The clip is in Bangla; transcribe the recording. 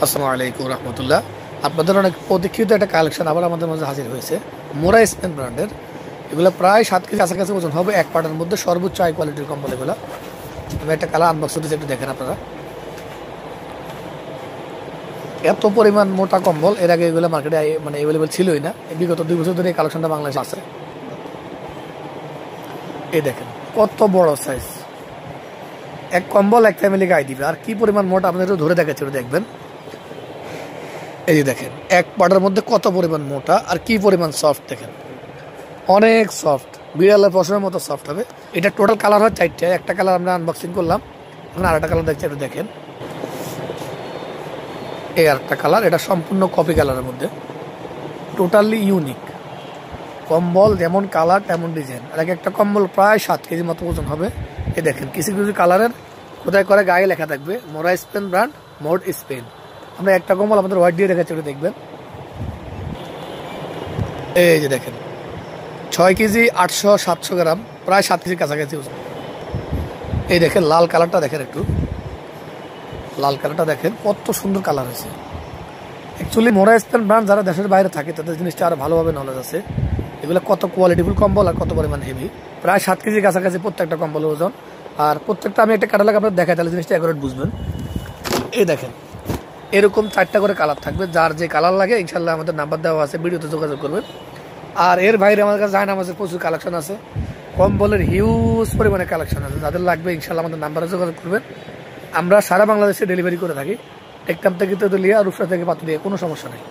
আসসালামু আলাইকুম রহমতুল্লাহ। আপনাদের অনেক প্রতীক্ষিত একটা কালেকশন আবার আমাদের মাঝে হাজির হয়েছে মোরা স্পেন ব্র্যান্ডের। এগুলো প্রায় 7 কেজি কাছাকাছি ওজন হবে এক পাটার মধ্যে, সর্বোচ্চ হাই কোয়ালিটির কম্বল এগুলো। আমি একটা কালার আনবক্স করতেছি, একটু দেখেন আপনারা। এত পরিমাণ মোটা কম্বল এর আগে এগুলো মার্কেটে মানে অ্যাভেলেবেল ছিলই না। বিগত 2 বছর ধরে এই কালেকশনটা বাংলাদেশে আছে। এই দেখেন কত বড় সাইজ, এক কম্বল এক ফ্যামিলি গায়ে দিবে। আর কি পরিমাণ মোটা আপনাদের ধরে দেখাচ্ছি, দেখবেন। এই যে দেখেন এক পাটার মধ্যে কত পরিমাণ মোটা আর কি পরিমাণ সফট, দেখেন অনেক সফট, বিড়ালের পশমের মতো সফট হবে। এটা টোটাল কালার হয় 4টে, একটা কালার আমরা আনবক্সিং করলাম, এখন আরেকটা কালার দেখছি, একটু দেখেন। এই আরেকটা কালার, এটা সম্পূর্ণ কপি কালারের মধ্যে, টোটালি ইউনিক কম্বল। যেমন কালার তেমন ডিজাইন। আর একটা কম্বল প্রায় 7 কেজি মতো ওজন হবে। এই দেখেন কিছু কিছু কালারের কোথায় করে গায়ে লেখা থাকবে মোরা স্পেন ব্র্যান্ড, মোড স্পেন। আমরা একটা কম্বল আমাদের হোয়াইট দিয়ে রেখেছি, ওটা দেখবেন। এই যে দেখেন 6 কেজি 800-700 গ্রাম, প্রায় 7 কেজি কাছাকাছি ওজন। এই দেখেন লাল কালারটা দেখেন, একটু লাল কালারটা দেখেন কত সুন্দর কালার হয়েছে। অ্যাকচুয়ালি মোরা স্পেন ব্র্যান্ড যারা দেশের বাইরে থাকে তাদের জিনিসটা আরো ভালোভাবে নলেজ আছে। এগুলো কত কোয়ালিটিফুল কম্বল আর কত পরিমাণ হেভি। প্রায় 7 কেজি কাছাকাছি প্রত্যেকটা কম্বলের ওজন। আর প্রত্যেকটা আমি একটা ক্যাটালগ আপনার দেখাই, তাহলে জিনিসটা অ্যাকুরেট বুঝবেন। এই দেখেন এরকম 4টা করে কালার থাকবে, যার যে কালার লাগে ইনশাল্লাহ আমাদের নাম্বার দেওয়া আছে, ভিডিওতে যোগাযোগ করবেন। আর এর বাইরে আমাদের কাছে জায়নামাজের প্রচুর কালেকশন আছে, কম্বলের হিউজ পরিমাণে কালেকশন আছে। যাদের লাগবে ইনশাল্লাহ আমাদের নাম্বারে যোগাযোগ করবেন। আমরা সারা বাংলাদেশে ডেলিভারি করে থাকি, টেকনাফ থেকে তেতুলিয়া, রূপসা থেকে পাতুলিয়া, কোনো সমস্যা নেই।